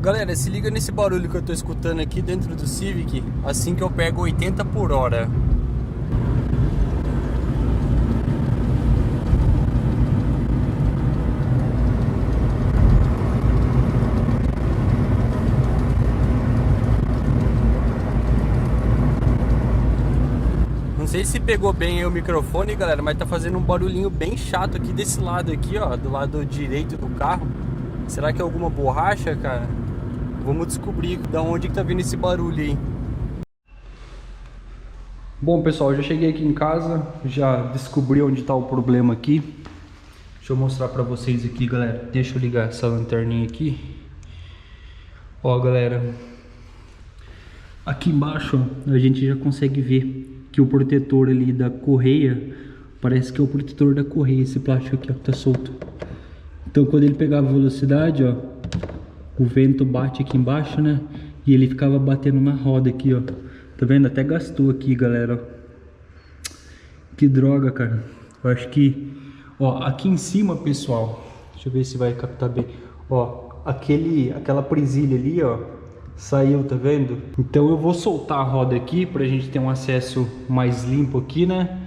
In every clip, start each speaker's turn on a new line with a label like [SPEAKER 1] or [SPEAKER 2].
[SPEAKER 1] Galera, se liga nesse barulho que eu tô escutando aqui dentro do Civic, assim que eu pego 80 por hora. Não sei se pegou bem aí o microfone, galera, mas tá fazendo um barulhinho bem chato aqui desse lado aqui, ó, do lado direito do carro. Será que é alguma borracha, cara? Vamos descobrir da onde que tá vindo esse barulho aí. Bom, pessoal, já cheguei aqui em casa, já descobri onde tá o problema aqui. Deixa eu mostrar pra vocês aqui, galera. Deixa eu ligar essa lanterninha aqui. Ó, galera, aqui embaixo ó, a gente já consegue ver que o protetor ali da correia, parece que é o protetor da correia, esse plástico aqui, ó, que tá solto. Então quando ele pegava velocidade, ó, o vento bate aqui embaixo, né? E ele ficava batendo na roda aqui, ó. Tá vendo? Até gastou aqui, galera, ó. Que droga, cara. Eu acho que, ó, aqui em cima, pessoal, deixa eu ver se vai captar bem. Ó, aquela presilha ali, ó, saiu, tá vendo? Então eu vou soltar a roda aqui pra gente ter um acesso mais limpo aqui, né?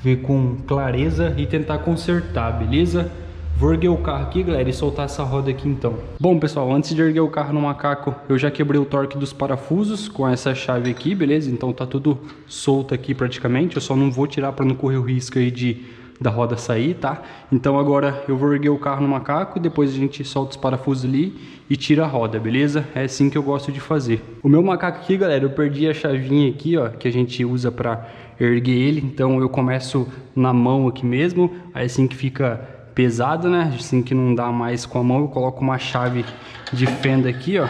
[SPEAKER 1] Ver com clareza e tentar consertar, beleza? Vou erguer o carro aqui, galera, e soltar essa roda aqui então. Bom, pessoal, antes de erguer o carro no macaco, eu já quebrei o torque dos parafusos com essa chave aqui, beleza? Então tá tudo solto aqui praticamente. Eu só não vou tirar para não correr o risco aí da roda sair, tá? Então agora eu vou erguer o carro no macaco, depois a gente solta os parafusos ali e tira a roda, beleza? É assim que eu gosto de fazer. O meu macaco aqui, galera, eu perdi a chavinha aqui, ó, que a gente usa para erguer ele. Então eu começo na mão aqui mesmo, aí assim que fica pesado, né? Assim que não dá mais com a mão, eu coloco uma chave de fenda aqui, ó.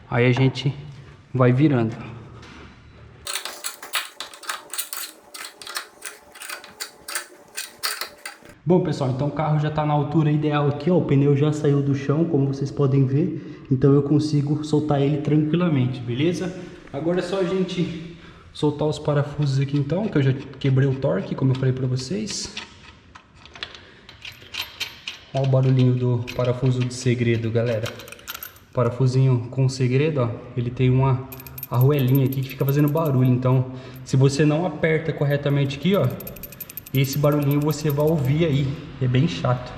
[SPEAKER 1] Aí a gente vai virando. Bom, pessoal, então o carro já está na altura ideal aqui, ó. O pneu já saiu do chão, como vocês podem ver. Então eu consigo soltar ele tranquilamente, beleza? Agora é só a gente soltar os parafusos aqui então, que eu já quebrei o torque, como eu falei para vocês. Olha o barulhinho do parafuso de segredo, galera. Parafusinho com segredo, ó. Ele tem uma arruelinha aqui que fica fazendo barulho. Então, se você não aperta corretamente aqui, ó, esse barulhinho você vai ouvir aí. É bem chato.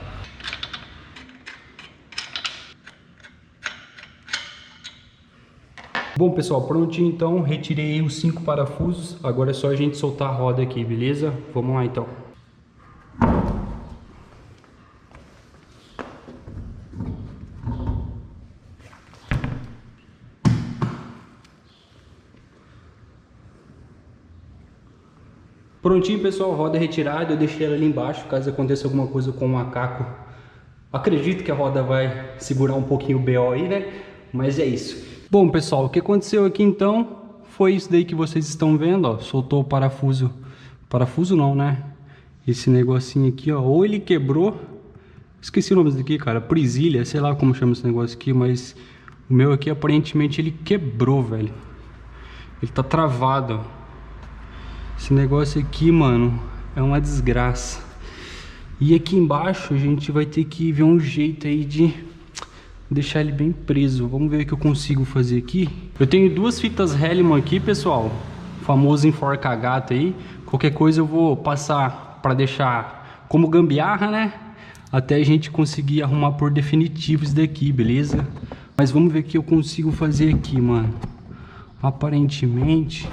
[SPEAKER 1] Bom, pessoal, prontinho então. Retirei os 5 parafusos. Agora é só a gente soltar a roda aqui, beleza? Vamos lá então. Prontinho, pessoal, roda retirada, eu deixei ela ali embaixo, caso aconteça alguma coisa com o macaco. Acredito que a roda vai segurar um pouquinho o BO aí, né? Mas é isso. Bom, pessoal, o que aconteceu aqui então foi isso daí que vocês estão vendo, ó. Soltou o parafuso. Parafuso não, né? Esse negocinho aqui, ó. Ou ele quebrou. Esqueci o nome daqui, cara. Presilha, sei lá como chama esse negócio aqui, mas o meu aqui aparentemente ele quebrou, velho. Ele tá travado, ó. Esse negócio aqui, mano, é uma desgraça. E aqui embaixo a gente vai ter que ver um jeito aí de deixar ele bem preso. Vamos ver o que eu consigo fazer aqui. Eu tenho 2 fitas Hellman aqui, pessoal. Famoso enforca-gato aí. Qualquer coisa eu vou passar para deixar como gambiarra, né? Até a gente conseguir arrumar por definitivo isso daqui, beleza? Mas vamos ver o que eu consigo fazer aqui, mano. Aparentemente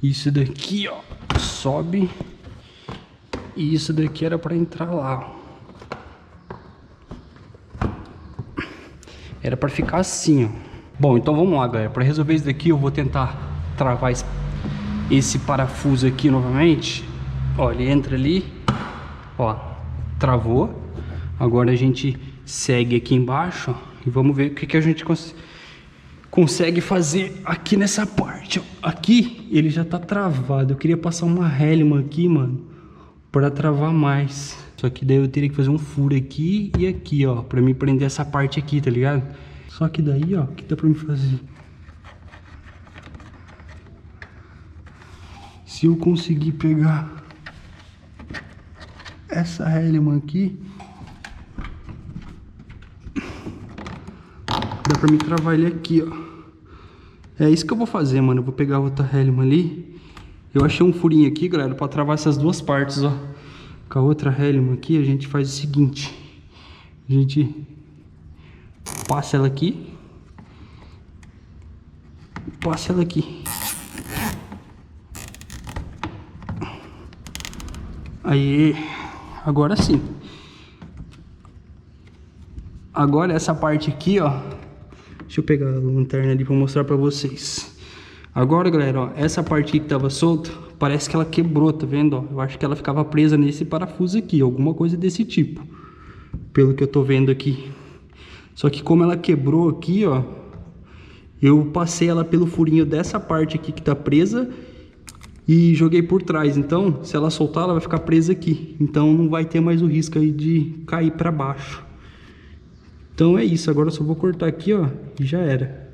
[SPEAKER 1] isso daqui, ó, sobe. E isso daqui era para entrar lá, ó. Era para ficar assim, ó. Bom, então vamos lá, galera. Para resolver isso daqui eu vou tentar travar esse parafuso aqui novamente. Ó, ele entra ali. Ó, travou. Agora a gente segue aqui embaixo, ó, e vamos ver o que a gente consegue fazer aqui nessa parte, ó. Aqui ele já tá travado. Eu queria passar uma Hellman aqui, mano, para travar mais. Só que daí eu teria que fazer um furo aqui e aqui, ó, para me prender essa parte aqui, tá ligado? Só que daí, ó, o que dá para me fazer? Se eu conseguir pegar essa Hellman aqui, Dá pra me travar ele aqui, ó. É isso que eu vou fazer, mano. Eu vou pegar outra Hellman ali. Eu achei um furinho aqui, galera, pra travar essas duas partes, ó. Com a outra Hellman aqui, a gente faz o seguinte. A gente passa ela aqui. Passa ela aqui. Aí, agora sim. Agora essa parte aqui, ó. Deixa eu pegar a lanterna ali pra mostrar pra vocês. Agora, galera, ó, essa parte aqui que tava solta, parece que ela quebrou, tá vendo? Ó, eu acho que ela ficava presa nesse parafuso aqui, alguma coisa desse tipo. Pelo que eu tô vendo aqui. Só que como ela quebrou aqui, ó, eu passei ela pelo furinho dessa parte aqui que tá presa e joguei por trás. Então, se ela soltar, ela vai ficar presa aqui. Então, não vai ter mais o risco aí de cair pra baixo. Então é isso, agora eu só vou cortar aqui, ó, e já era.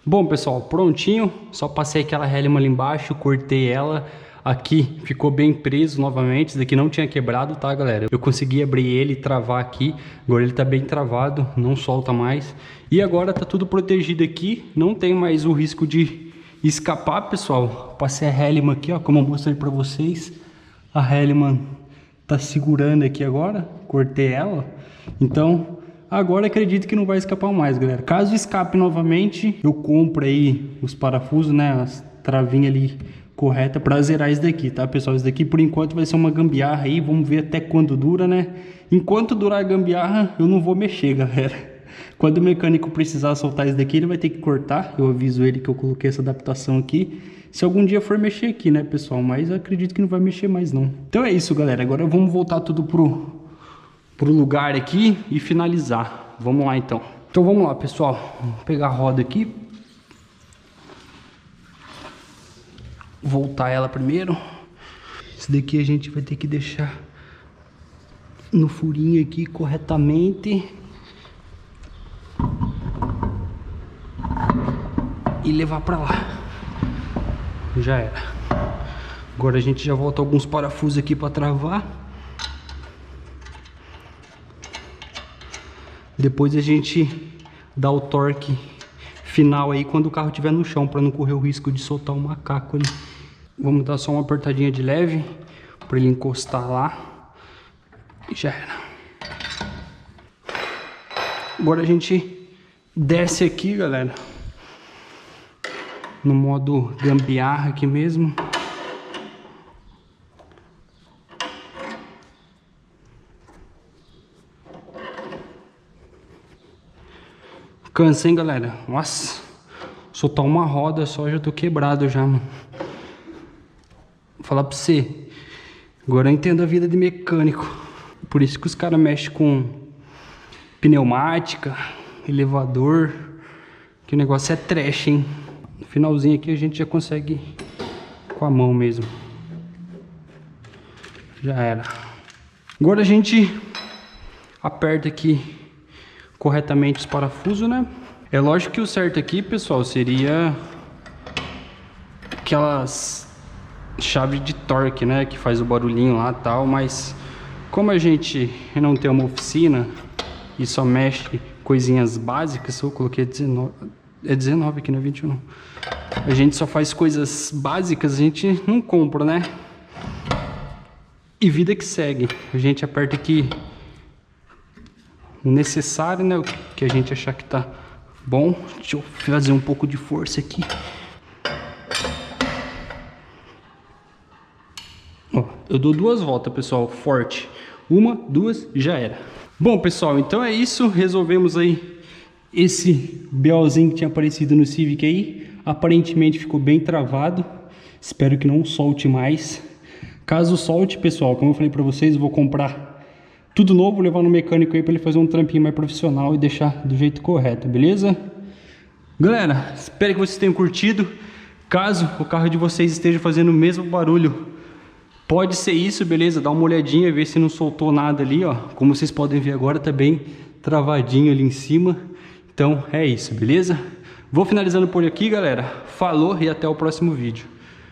[SPEAKER 1] Bom, pessoal, prontinho. Só passei aquela Hellman ali embaixo, cortei ela. Aqui ficou bem preso novamente. Esse daqui não tinha quebrado, tá, galera? Eu consegui abrir ele e travar aqui. Agora ele tá bem travado, não solta mais. E agora tá tudo protegido aqui. Não tem mais o risco de escapar, pessoal. Passei a Hellman aqui, ó, como eu mostrei pra vocês. A Hellman tá segurando aqui agora. Cortei ela. Então, agora acredito que não vai escapar mais, galera. Caso escape novamente, eu compro aí os parafusos, né? As travinhas ali correta para zerar isso daqui, tá, pessoal? Isso daqui por enquanto vai ser uma gambiarra aí, vamos ver até quando dura, né? Enquanto durar a gambiarra, eu não vou mexer, galera. Quando o mecânico precisar soltar isso daqui, ele vai ter que cortar. Eu aviso ele que eu coloquei essa adaptação aqui. Se algum dia for mexer aqui, né, pessoal? Mas eu acredito que não vai mexer mais, não. Então é isso, galera. Agora vamos voltar tudo pro lugar aqui e finalizar. Vamos lá, então. Então vamos lá, pessoal. Vamos pegar a roda aqui. Voltar ela primeiro. Esse daqui a gente vai ter que deixar no furinho aqui corretamente e levar pra lá. Já era. Agora a gente já volta alguns parafusos aqui pra travar. Depois a gente dá o torque final aí quando o carro estiver no chão, para não correr o risco de soltar o macaco ali. Vamos dar só uma apertadinha de leve para ele encostar lá. E já era. Agora a gente desce aqui, galera, no modo gambiarra aqui mesmo. Cansei, galera. Nossa, soltar uma roda só, já tô quebrado já, mano. Vou falar pra você. Agora eu entendo a vida de mecânico. Por isso que os caras mexem com pneumática, elevador. Que o negócio é trash, hein? No finalzinho aqui a gente já consegue com a mão mesmo. Já era. Agora a gente aperta aqui corretamente os parafusos, né? É lógico que o certo aqui, pessoal, seria aquelas chaves de torque, né? Que faz o barulhinho lá e tal, mas como a gente não tem uma oficina e só mexe coisinhas básicas, eu coloquei 19, é 19 aqui, não é 21 não. A gente só faz coisas básicas, a gente não compra, né? E vida que segue. A gente aperta aqui o necessário, né? O que a gente achar que tá bom. Deixa eu fazer um pouco de força aqui. Ó, eu dou 2 voltas, pessoal, forte. 1, 2, já era. Bom, pessoal, então é isso. Resolvemos aí esse BOzinho que tinha aparecido no Civic aí. Aparentemente ficou bem travado. Espero que não solte mais. Caso solte, pessoal, como eu falei pra vocês, eu vou comprar tudo novo, levar no mecânico aí para ele fazer um trampinho mais profissional e deixar do jeito correto, beleza? Galera, espero que vocês tenham curtido. Caso o carro de vocês esteja fazendo o mesmo barulho, pode ser isso, beleza? Dá uma olhadinha, ver se não soltou nada ali, ó. Como vocês podem ver agora, tá bem travadinho ali em cima. Então é isso, beleza? Vou finalizando por aqui, galera. Falou e até o próximo vídeo.